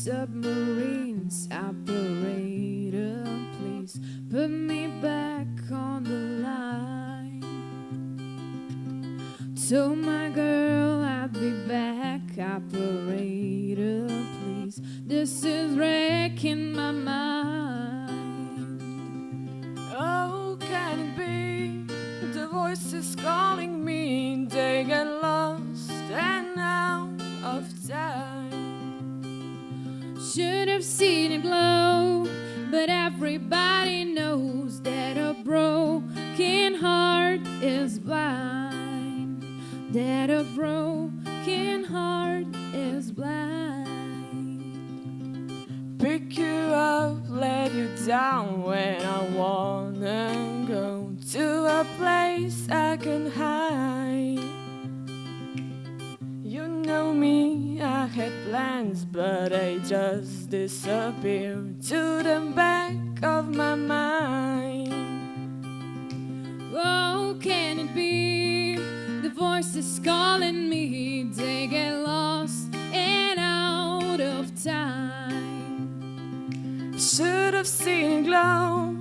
submarines operator, please put me back on the line. Told my girl I'd be back, operator, please. This is wrecking my mind. Oh, can it be? The voice is calling me. They get lost and out of time. Should have seen it glow, but everybody knows that a broken heart is blind. That a broken heart is blind. Pick you up, let you down when I wanna go to a place I can hide. You know me, I had plans, but they just disappeared to the back of my mind. Oh, can it be? The voice is calling me. They get lost and out of time. Should have seen it glow,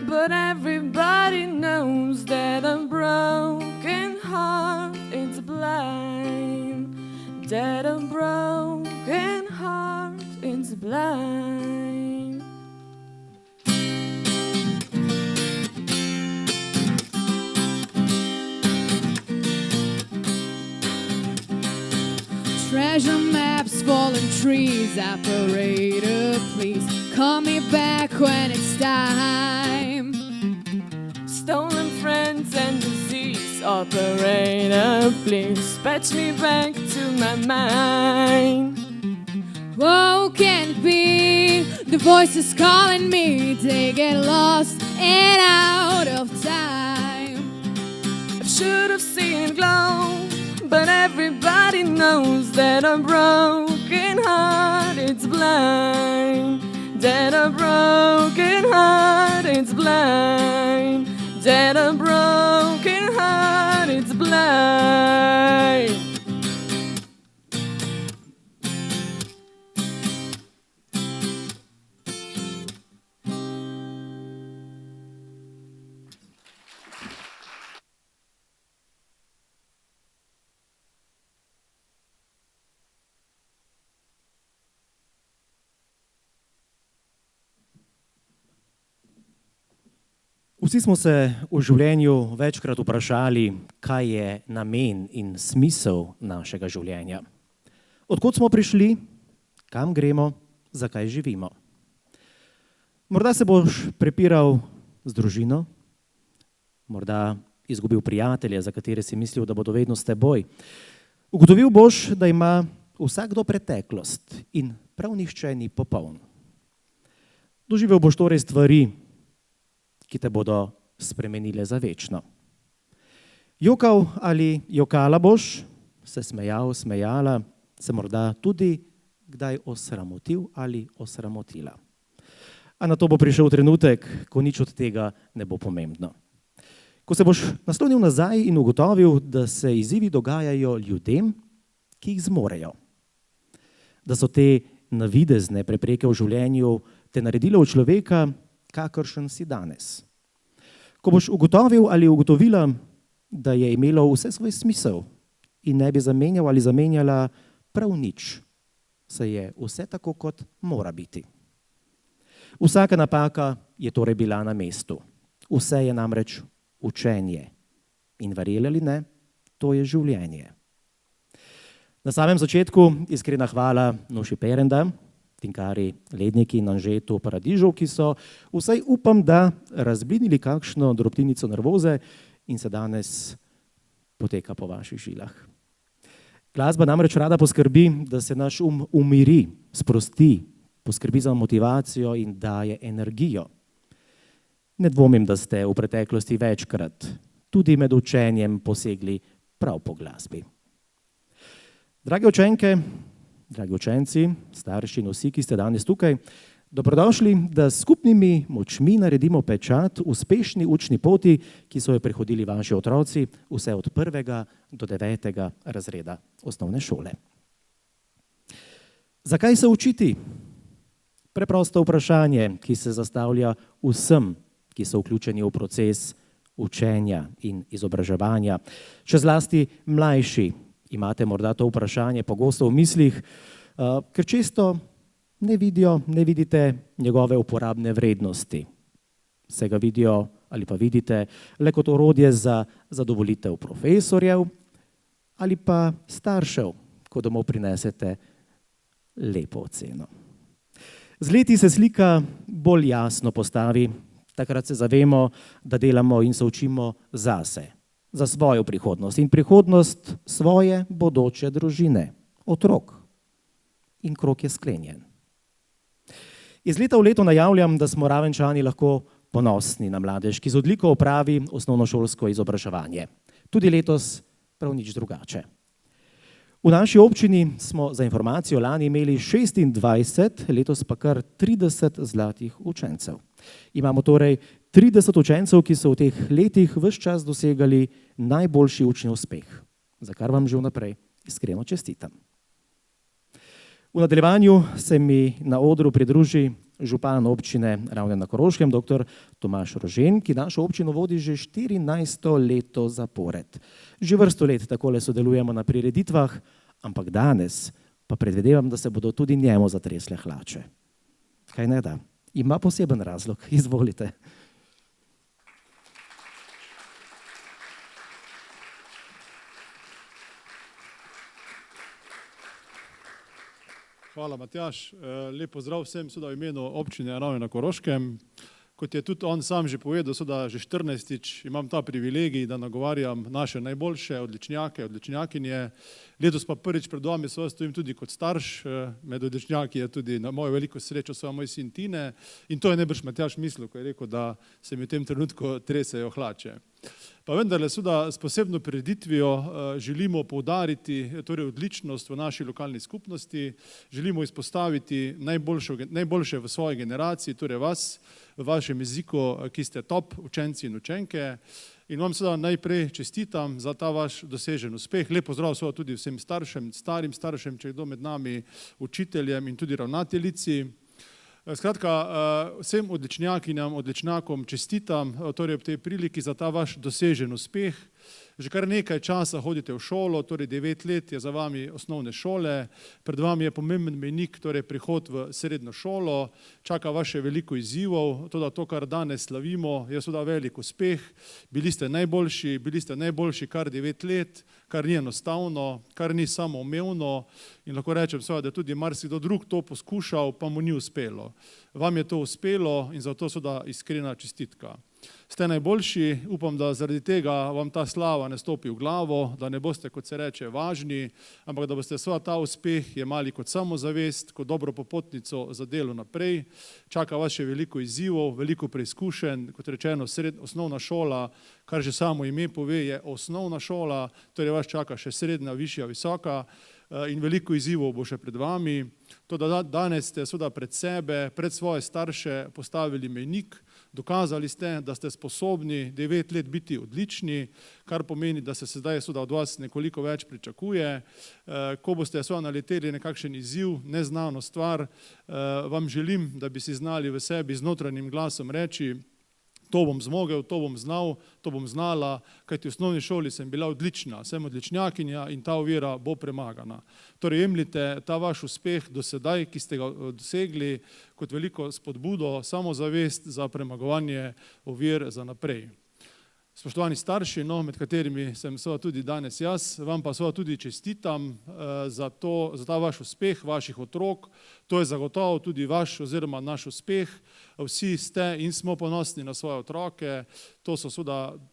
but everybody knows that a broken heart is blind. That a broken heart is blind. Treasure maps, fallen trees, operator, please call me back when it's time. Stolen friends and disease, operator, please patch me back to my mind. Whoa, can it be? The voice is calling me. They get lost and out of time. I should have seen it glow, but everybody knows that a broken heart is blind. That a broken heart is blind. That a broken heart is blind. Vsi smo se v življenju večkrat vprašali, kaj je namen in smisel našega življenja. Od kod smo prišli, kam gremo, zakaj živimo. Morda se boš prepiral z družino, morda izgubil prijatelje, za katere si mislil, da bodo vedno s teboj. Ugotovil boš, da ima vsakdo preteklost in prav nihče ni popoln. Doživel boš torej stvari, ki te bodo spremenile za večno. Jokal ali jokala boš, se smejal, smejala, se morda tudi kdaj osramotil ali osramotila. A na to bo prišel trenutek, ko nič od tega ne bo pomembno. Ko se boš naslonil nazaj in ugotovil, da se izzivi dogajajo ljudem, ki jih zmorejo. Da so te navidezne prepreke v življenju te naredile v človeka, kakršen si danes. Ko boš ugotovil ali ugotovila, da je imelo vse svoj smisel in ne bi zamenjal ali zamenjala prav nič, saj je vse tako, kot mora biti. Vsaka napaka je torej bila na mestu. Vse je namreč učenje. In verjeli ali ne, to je življenje. Na samem začetku iskrena hvala Nuši Perenda, Tinkari, Ledniki in Anžetu Paradižu, ki so vsaj upam, da razblinili kakšno drobtinico nervoze in se danes poteka po vaših žilah. Glasba namreč rada poskrbi, da se naš umiri, sprosti, poskrbi za motivacijo in daje energijo. Ne dvomim, da ste v preteklosti večkrat tudi med učenjem posegli prav po glasbi. Drage učenke, dragi učenci, starši in vsi, ki ste danes tukaj, dobrodošli, da s skupnimi močmi naredimo pečat uspešni učni poti, ki so jo prehodili vaši otroci vse od 1. do 9. razreda osnovne šole. Zakaj se učiti? Preprosto vprašanje, ki se zastavlja vsem, ki so vključeni v proces učenja in izobraževanja. Še zlasti mlajši imate morda to vprašanje pogosto v mislih, ker često ne vidite njegove uporabne vrednosti. Se ga vidijo ali pa vidite le kot orodje za zadovoljitev profesorjev ali pa staršev, ko domov prinesete lepo oceno. Z leti se slika bolj jasno postavi, takrat se zavemo, da delamo in se učimo zase, za svojo prihodnost in prihodnost svoje bodoče družine, otrok. In krog je sklenjen. Iz leta v leto najavljam, da smo Ravenčani lahko ponosni na mladež, ki z odliko opravi osnovnošolsko izobraževanje. Tudi letos prav nič drugače. V naši občini smo za informacijo lani imeli 26, letos pa kar 30 zlatih učencev. Imamo torej 30 učencev, ki so v teh letih ves čas dosegali najboljši učni uspeh, za kar vam že vnaprej iskreno čestitam. V nadaljevanju se mi na odru pridruži župan občine Ravne na Koroškem, dr. Tomaž Rožen, ki našo občino vodi že 14. leto zapored. Že vrsto let takole sodelujemo na prireditvah, ampak danes pa predvidevam, da se bodo tudi njemu zatresle hlače. Kaj ne da? Ima poseben razlog, izvolite. Hvala, Matjaž. Lep pozdrav vsem v imenu občine Ravne na Koroškem. Kot je tudi on sam že povedal, že 14. imam ta privilegij, da nagovarjam naše najboljše odličnjake, odličnjakinje. Letos pa prvič pred vami stojim tudi kot starš. Med odličnjaki je tudi na mojo veliko srečo moj sin Tine. In to je najbrž Matjaž mislil, ko je rekel, da se mi v tem trenutku tresejo hlače. Pa vendarle s posebno prireditvijo želimo poudariti odličnost v naši lokalni skupnosti, želimo izpostaviti najboljše v svoji generaciji, torej vas, v vašem jeziku, ki ste top učenci in učenke. In vam najprej čestitam za ta vaš dosežen uspeh. Lep pozdrav tudi vsem staršem, starim staršem, če je kdo med nami, učiteljem in tudi ravnateljici. Skratka, vsem odličnjakinjam, odličnjakom čestitam torej ob tej priliki za ta vaš dosežen uspeh. Že kar nekaj časa hodite v šolo, torej 9 let je za vami osnovne šole, pred vami je pomemben mejnik, torej prihod v srednjo šolo, čaka vaše veliko izzivov, to, kar danes slavimo, je velik uspeh. Bili ste najboljši kar 9 let, kar ni enostavno, kar ni samoumevno in lahko rečem, da je tudi marsikdo drug to poskušal, pa mu ni uspelo. Vam je to uspelo in zato iskrena čestitka. Ste najboljši, upam, da zaradi tega vam ta slava ne stopi v glavo, da ne boste, kot se reče, važni, ampak da boste ta uspeh jemali kot samozavest, kot dobro popotnico za delo naprej. Čaka vas še veliko izzivov, veliko preizkušenj, kot rečeno, osnovna šola, kar že samo ime pove, je osnovna šola, torej vas čaka še srednja, višja, visoka in veliko izzivov bo še pred vami. To, da danes ste pred sebe, pred svoje starše postavili mejnik, dokazali ste, da ste sposobni 9 let biti odlični, kar pomeni, da se zdaj od vas nekoliko več pričakuje. Ko boste naleteli nekakšen izziv, neznano stvar, vam želim, da bi si znali v sebi z notranjim glasom reči, to bom zmogel, to bom znal, to bom znala, kajti v osnovni šoli sem bila odlična, sem odličnjakinja in ta ovira bo premagana. Torej jemljite ta vaš uspeh do sedaj, ki ste ga dosegli, kot veliko spodbudo, samozavest za premagovanje ovir za naprej. Spoštovani starši, med katerimi sem tudi danes jaz, vam pa tudi čestitam za ta vaš uspeh, vaših otrok. To je zagotovo tudi vaš oziroma naš uspeh. Vsi ste in smo ponosni na svoje otroke. To so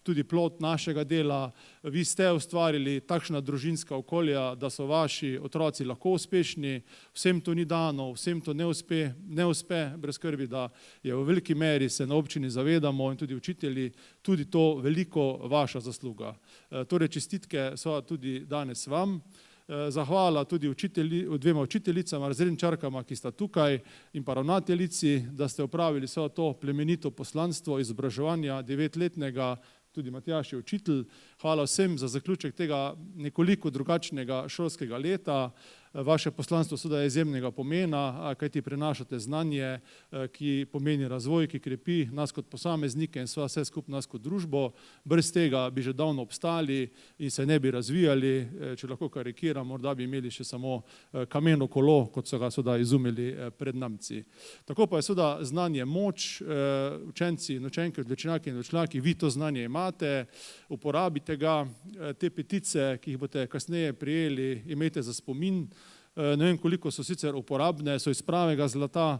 tudi plod našega dela. Vi ste ustvarili takšna družinska okolja, da so vaši otroci lahko uspešni. Vsem to ni dano, vsem to ne uspe, brez skrbi, da je v veliki meri se na občini zavedamo in tudi učitelji, tudi to veliko vaša zasluga. Torej čestitke so tudi danes vam. Zahvala tudi dvema učiteljicama, razredničarkama, ki sta tukaj in pa ravnateljici, da ste opravili to plemenito poslanstvo izobraževanja 9-letnega, tudi Matjaž je učitelj. Hvala vsem za zaključek tega nekoliko drugačnega šolskega leta. Vaše poslanstvo seveda je izjemnega pomena, kajti prinašate znanje, ki pomeni razvoj, ki krepi nas kot posameznike in vse skupaj nas kot družbo. Brez tega bi že davno obstali in se ne bi razvijali, če lahko karikiram, morda bi imeli še samo kameno kolo, kot so ga seveda izumili prednamci. Tako pa je seveda znanje moč, učenci in učenke, odličnjaki in odličnjaki, vi to znanje imate, uporabite ga, te petice, ki jih boste kasneje prijeli, imejte za spomin. Ne vem, koliko so sicer uporabne, so iz pravega zlata,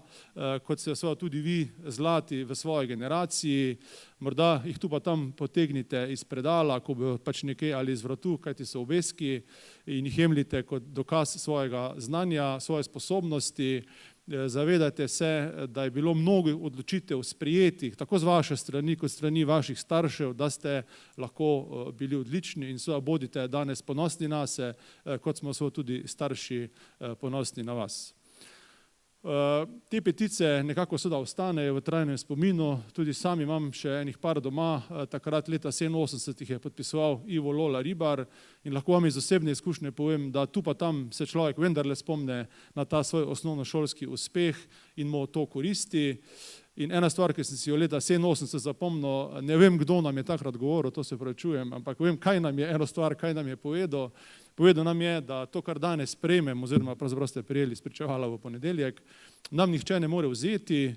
kot ste seveda tudi vi zlati v svoji generaciji. Morda jih tu pa tam potegnite iz predala, ko bo pač nekaj ali iz vratu, kajti so obeski, in jih jemljite kot dokaz svojega znanja, svoje sposobnosti. Zavedajte se, da je bilo mnogo odločitev sprejetih, tako z vaše strani, kot strani vaših staršev, da ste lahko bili odlični in seveda bodite danes ponosni nase, kot smo seveda tudi starši ponosni na vas. Te petice nekako seveda ostanejo v trajnem spominu, tudi sam imam še enih par doma, takrat leta 87 jih je podpisoval Ivo Lola Ribar in lahko vam iz osebne izkušnje povem, da tu pa tam se človek vendarle spomne na ta svoj osnovnošolski uspeh in mu to koristi. In ena stvar, ki sem si jo leta 87 zapomnil, ne vem, kdo nam je takrat govoril, to se opravičujem, ampak vem, kaj nam je, eno stvar, kaj nam je povedal. Povedal nam je, da to, kar danes prejmem, oziroma pravzaprav ste prejeli spričevala v ponedeljek, nam nihče ne more vzeti.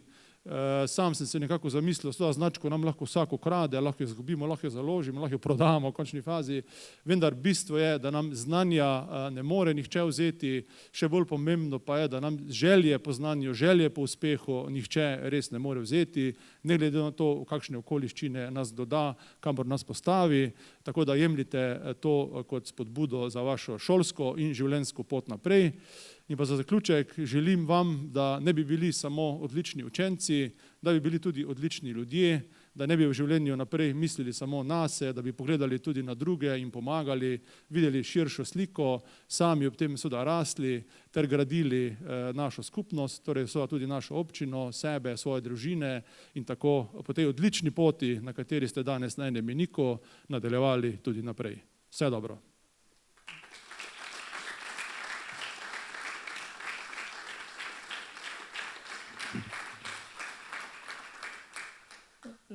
Sam sem se nekako zamislil, da značko nam lahko vsak ukrade, lahko jo izgubimo, lahko jo založimo, lahko jo prodamo v končni fazi, vendar bistvo je, da nam znanja ne more nihče vzeti, še bolj pomembno pa je, da nam želje po znanju, želje po uspehu nihče res ne more vzeti, ne glede na to, v kakšne okoliščine nas doda, kamor nas postavi, tako da jemljite to kot spodbudo za vašo šolsko in življenjsko pot naprej. In pa za zaključek želim vam, da ne bi bili samo odlični učenci, da bi bili tudi odlični ljudje, da ne bi v življenju naprej mislili samo nase, da bi pogledali tudi na druge in pomagali, videli širšo sliko, sami ob tem seveda rasli ter gradili našo skupnost, torej seveda tudi našo občino, sebe, svoje družine in tako po tej odlični poti, na kateri ste danes na enem meniku, nadaljevali tudi naprej. Vse dobro.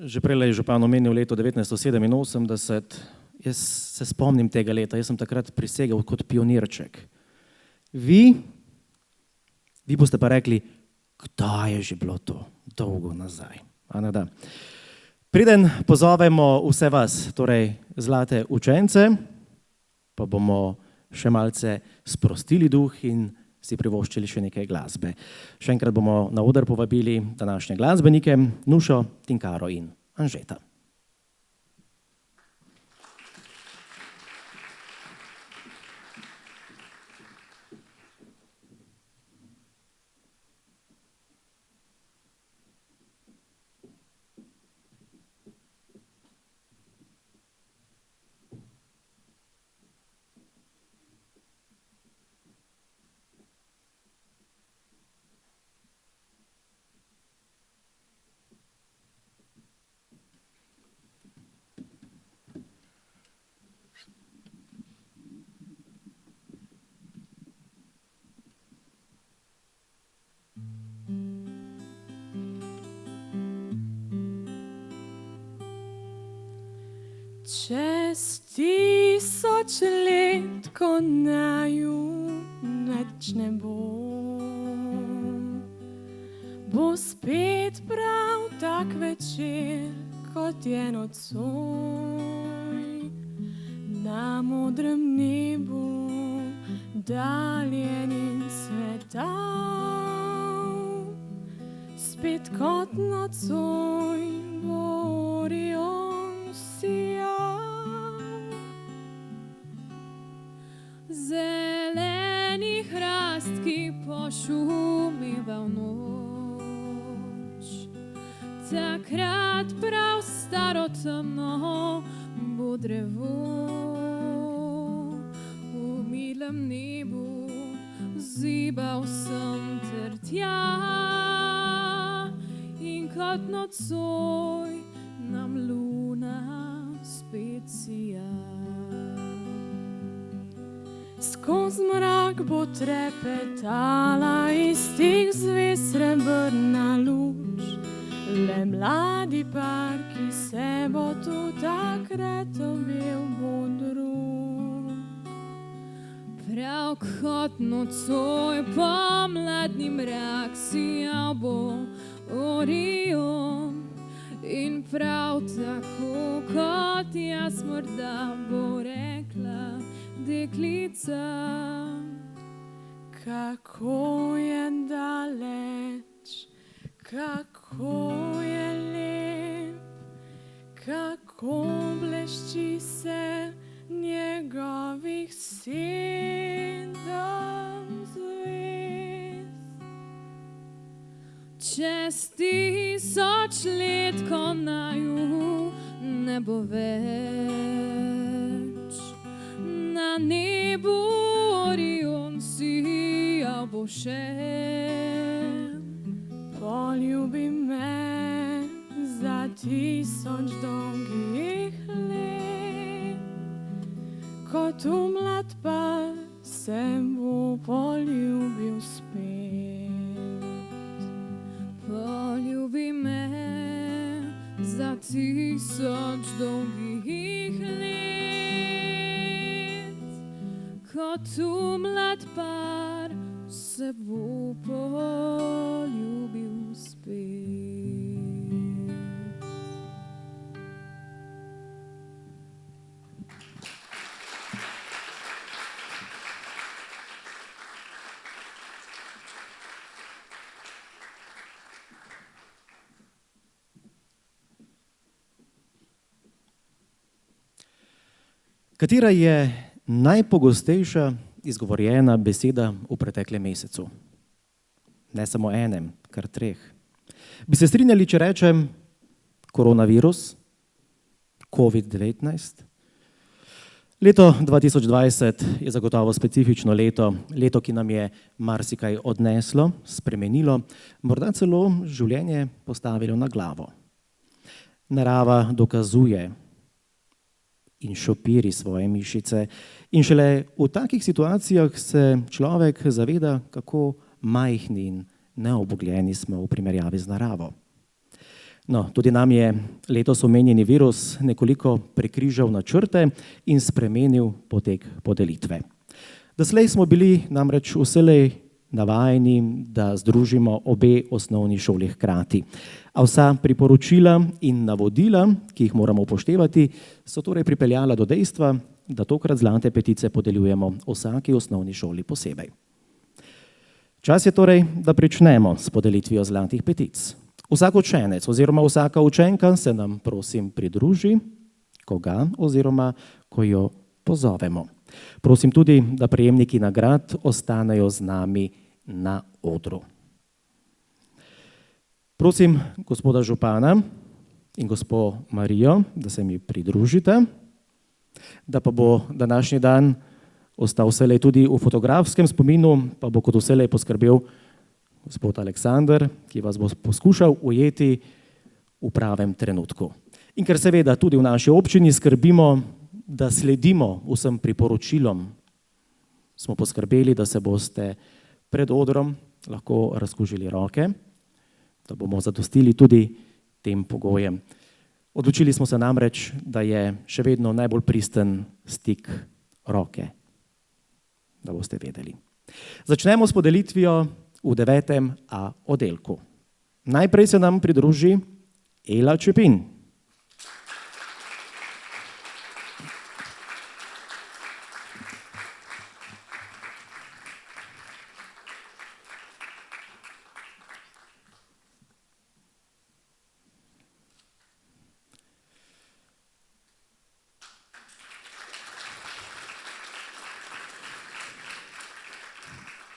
Že prej je župan omenil leto 1987, jaz se spomnim tega leta, jaz sem takrat prisegel kot pionirček. Vi boste pa rekli, kdaj je že bilo to, dolgo nazaj. Preden pozovemo vse vas, torej zlate učence, pa bomo še malce sprostili duh in si privoščili še nekaj glasbe. Še enkrat bomo na oder povabili današnje glasbenike, Nušo, Tinkaro in Anžeta. Čez 1000 let, ko naju več ne bo, bo spet prav tak večer, kot je nocoj. Na modrem nebu, daljen in svetav, spet kot nocoj bo Orion sijal. Zeleni hrast, ki pošumiva v noč, takrat prav staro temno bo drevo. V milem nebu zibal sem ter tja in kot nocoj nam luna spet sija. Skoz mrak bo trepetala iz tih zvezd srebrna luč. Le mladi par, ki se bo tu takrat objel bo drug. Prav kot nocoj pomladni mrak sijal bo Orion. In prav tako kot jaz morda bo rekla deklica, kako je daleč, kako je lep, kako blešči se njegovih 7 zvezd. Čez 1000 let, ko naju ne bo več, na nebu Orion sijal bo še. Poljubi me za 1000 dolgih let, kot mlad par se bo poljubil spet. Poljubi me za 1000 dolgih let, kot mlad par se bo poljubil spet. Katera je najpogostejša izgovorjena beseda v preteklem mesecu? Ne samo enem, kar 3. Bi se strinjali, če rečem koronavirus, COVID-19? Leto 2020 je zagotovo specifično leto, ki nam je marsikaj odneslo, spremenilo, morda celo življenje postavilo na glavo. Narava dokazuje in šopiri svoje mišice. In šele v takih situacijah se človek zaveda, kako majhni in neobogljeni smo v primerjavi z naravo. No, tudi nam je letos omenjeni virus nekoliko prekrižal načrte in spremenil potek podelitve. Doslej smo bili namreč vselej navajeni, da združimo obe osnovni šoli hkrati. A vsa priporočila in navodila, ki jih moramo upoštevati, so torej pripeljala do dejstva, da tokrat zlate petice podeljujemo vsaki osnovni šoli posebej. Čas je torej, da pričnemo s podelitvijo zlatih petic. Vsak učenec oziroma vsaka učenka se nam prosim pridruži, ko ga oziroma ko jo pozovemo. Prosim tudi, da prejemniki nagrad ostanejo z nami na odru. Prosim gospoda župana in gospo Marijo, da se mi pridružite, da pa bo današnji dan ostal vselej tudi v fotografskem spominu, pa bo kot vselej poskrbel gospod Aleksander, ki vas bo poskušal ujeti v pravem trenutku. In ker seveda tudi v naši občini skrbimo, da sledimo vsem priporočilom, smo poskrbeli, da se boste pred odrom lahko razkužili roke, da bomo zadostili tudi tem pogojem. Odločili smo se namreč, da je še vedno najbolj pristen stik roke, da boste vedeli. Začnemo s podelitvijo v 9. oddelku. Najprej se nam pridruži Ela Čepin.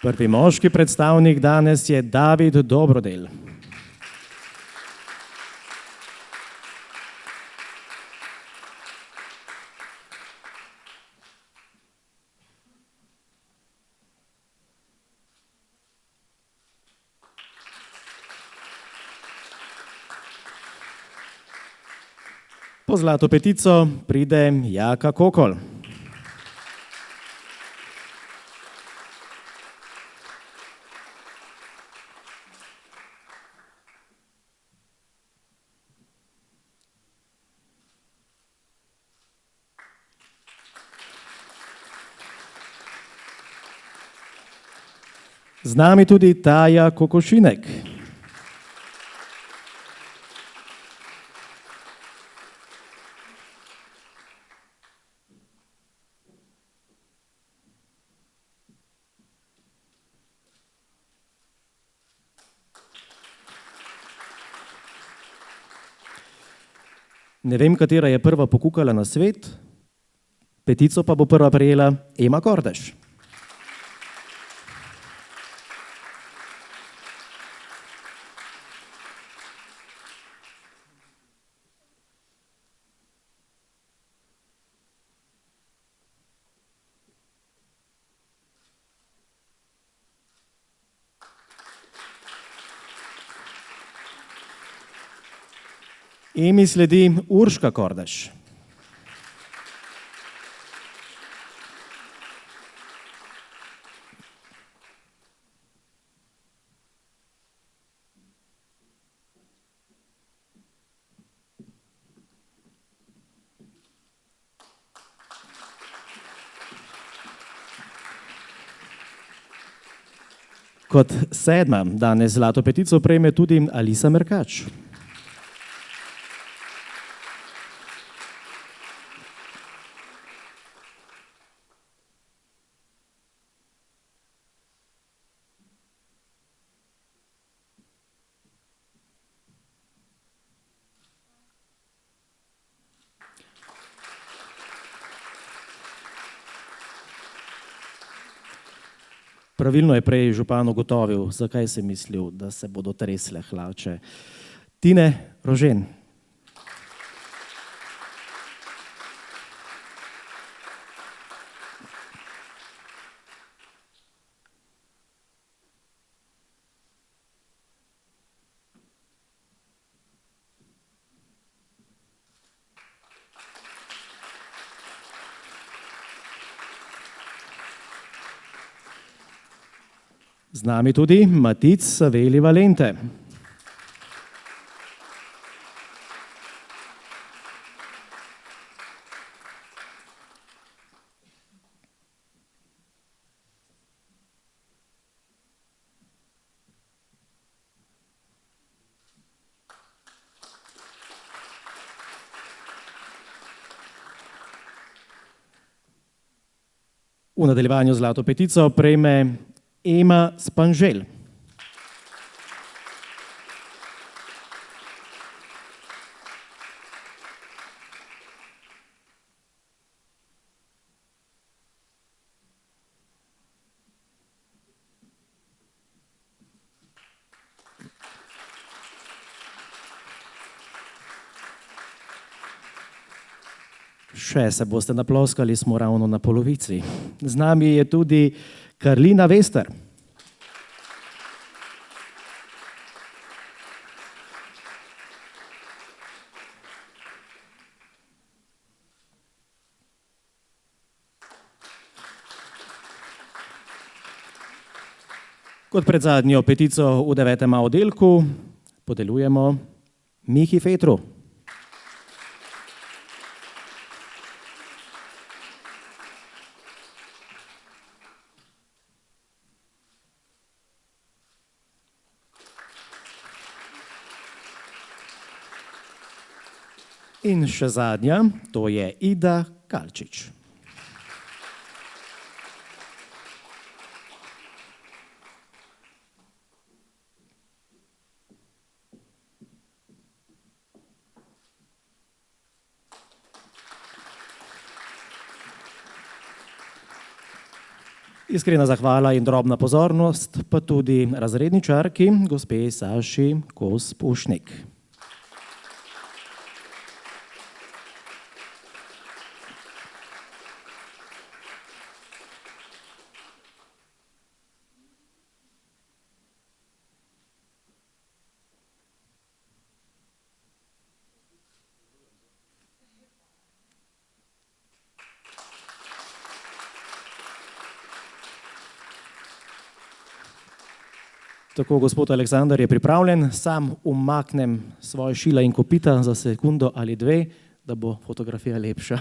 Prvi moški predstavnik danes je David Dobrodel. Po zlato petico pride Jaka Kokol. Z nami tudi Taja Kokošinek. Ne vem, katera je prva pokukala na svet, petico pa bo prva prejela Ema Kordež. Emi sledi Urška Kordež. Kot sedma danes zlato petico prejme tudi Alisa Merkač. Pravilno je prej župan ugotovil, zakaj si mislil, da se bodo tresle hlače. Tine Rožen. Z nami tudi Matic Saveli Valente. V nadaljevanju zlato petico prejme Ema Spanžel. Še se boste naploskali, smo ravno na polovici. Z nami je tudi Karlina Vester. Kot predzadnjo petico v 9. oddelku podeljujemo Mihi Fetru. In še zadnja, to je Ida Kalčič. Iskrena zahvala in drobna pozornost pa tudi razredničarki, gospe Saši Kos Pušnik. Tako, gospod Aleksander je pripravljen, sam umaknem svoje šila in kopita za sekundo ali dve, da bo fotografija lepša.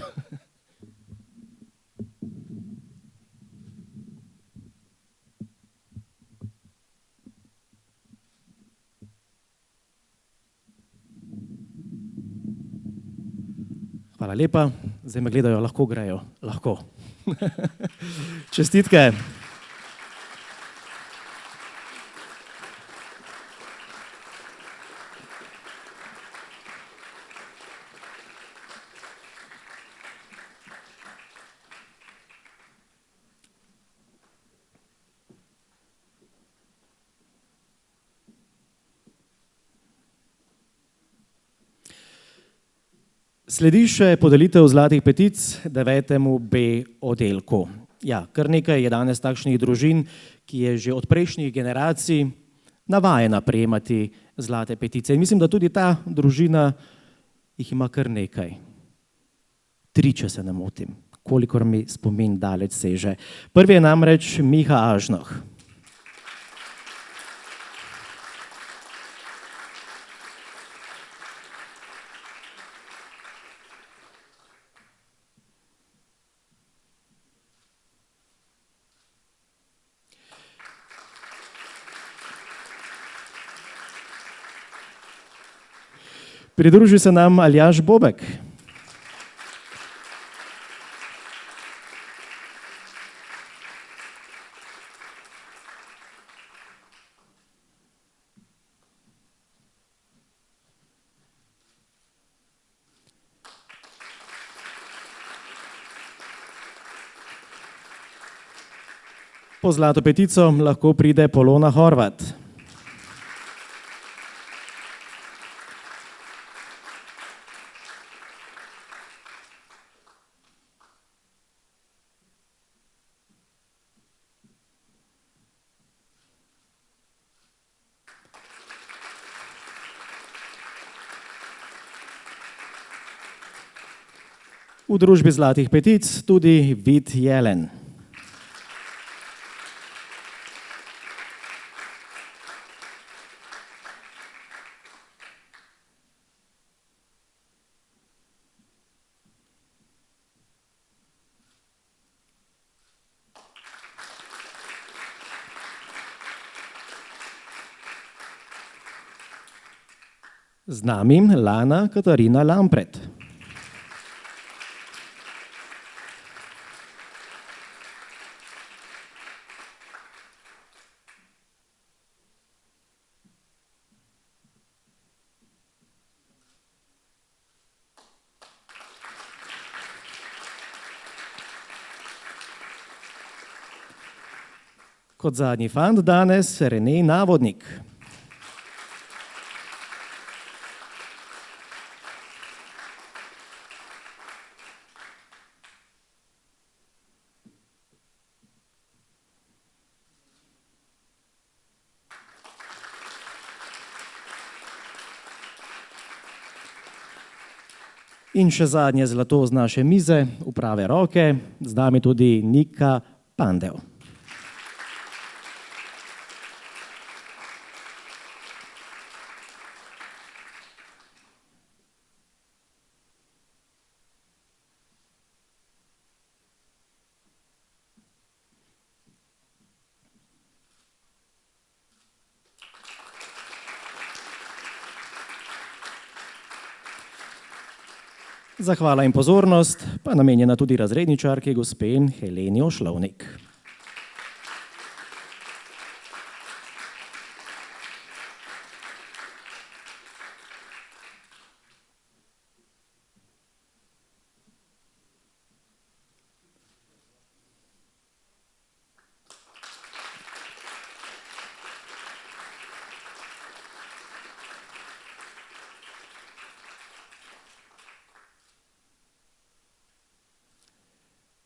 Hvala lepa. Zdaj me gledajo, lahko grejo. Lahko. Čestitke. Sledi še podelitev zlatih petic 9. B oddelku. Ja, kar nekaj je danes takšnih družin, ki je že od prejšnjih generacij navajena prejemati zlate petice. In mislim, da tudi ta družina jih ima kar nekaj. 3, če se ne motim, kolikor mi spomin daleč seže. Prvi je namreč Miha Ažnoh. Pridruži se nam Aljaž Bobek. Po zlato petico lahko pride Polona Horvat. V družbi zlatih petic tudi Vid Jelen. Z nami Lana Katarina Lampret. Kot zadnji fant danes Renej Navodnik. In še zadnje zlato z naše mize, v prave roke, z nami tudi Nika Pandev. Zahvala in pozornost pa namenjena tudi razredničarki gospe Heleni Ošlovnik.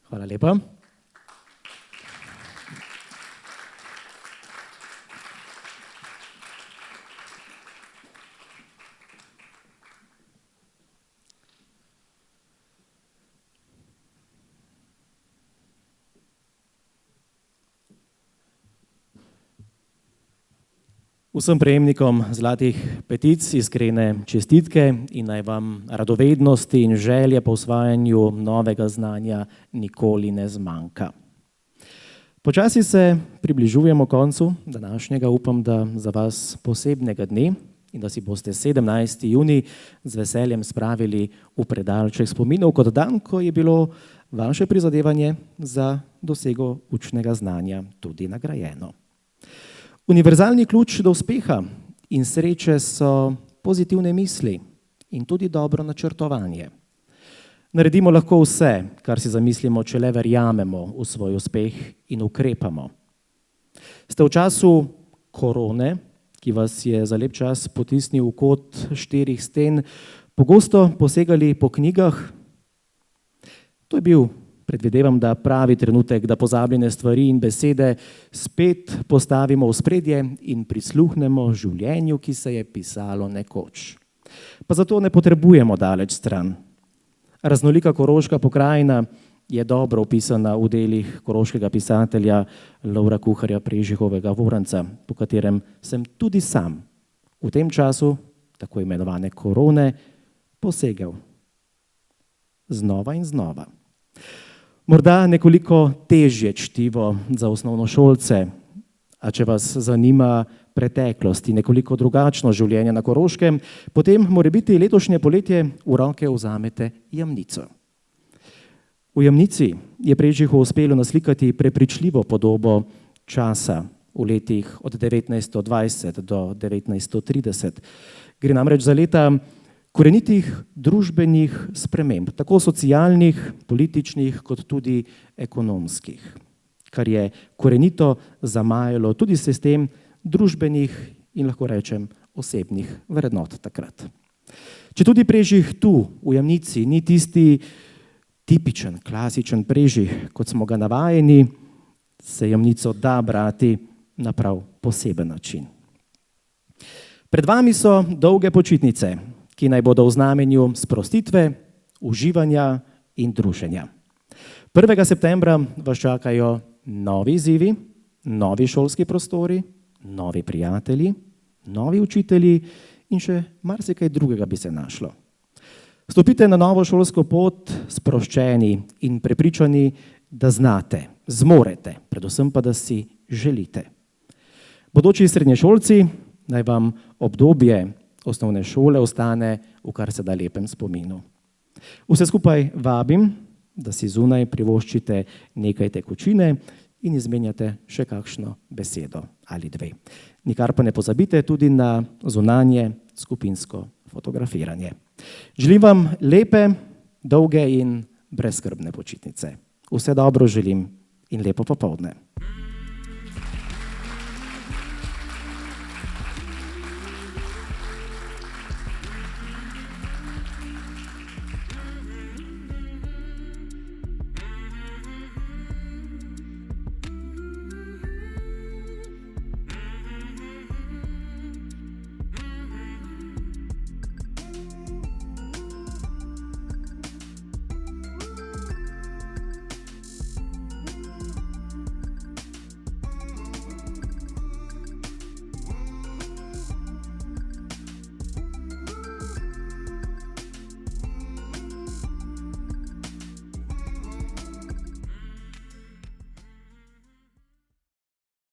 Hvala lepa. Vsem prejemnikom zlatih petic iskrene čestitke in naj vam radovednosti in želje po osvajanju novega znanja nikoli ne zmanjka. Počasi se približujemo koncu današnjega, upam, da za vas posebnega dne, in da si boste 17. junij z veseljem spravili v predalček spominov kot dan, ko je bilo vaše prizadevanje za dosego učnega znanja tudi nagrajeno. Univerzalni ključ do uspeha in sreče so pozitivne misli in tudi dobro načrtovanje. Naredimo lahko vse, kar si zamislimo, če le verjamemo v svoj uspeh in ukrepamo. Ste v času korone, ki vas je za lep čas potisnil v kot 4 sten, pogosto posegali po knjigah? To je bil, predvidevam, da pravi trenutek, da pozabljene stvari in besede spet postavimo v spredje in prisluhnemo življenju, ki se je pisalo nekoč. Pa zato ne potrebujemo daleč stran. Raznolika koroška pokrajina je dobro opisana v delih koroškega pisatelja Lovra Kuharja Prežihovega Voranca, po katerem sem tudi sam v tem času, tako imenovane korone, posegel. Znova in znova. Morda nekoliko težje čtivo za osnovnošolce, a če vas zanima preteklost in nekoliko drugačno življenje na Koroškem, potem morebiti letošnje poletje v roke vzamete Jamnico. V Jamnici je Prežihov uspelo naslikati prepričljivo podobo časa v letih od 1920 do 1930. Gre namreč za leta korenitih družbenih sprememb, tako socialnih, političnih kot tudi ekonomskih, kar je korenito zamajalo tudi sistem družbenih in lahko rečem osebnih vrednot takrat. Če tudi Prežih tu v Jamnici ni tisti tipičen, klasičen Prežih, kot smo ga navajeni, se Jamnico da brati na prav poseben način. Pred vami so dolge počitnice, ki naj bodo v znamenju sprostitve, uživanja in druženja. 1. septembra vas čakajo novi izzivi, novi šolski prostori, novi prijatelji, novi učitelji in še marsikaj drugega bi se našlo. Stopite na novo šolsko pot sproščeni in prepričani, da znate, zmorete, predvsem pa, da si želite. Bodoči srednješolci, naj vam obdobje osnovne šole ostane v kar se da lepem spominu. Vse skupaj vabim, da si zunaj privoščite nekaj tekočine in izmenjate še kakšno besedo ali dve. Nikar pa ne pozabite tudi na zunanje skupinsko fotografiranje. Želim vam lepe, dolge in brezskrbne počitnice. Vse dobro želim in lepo popoldne.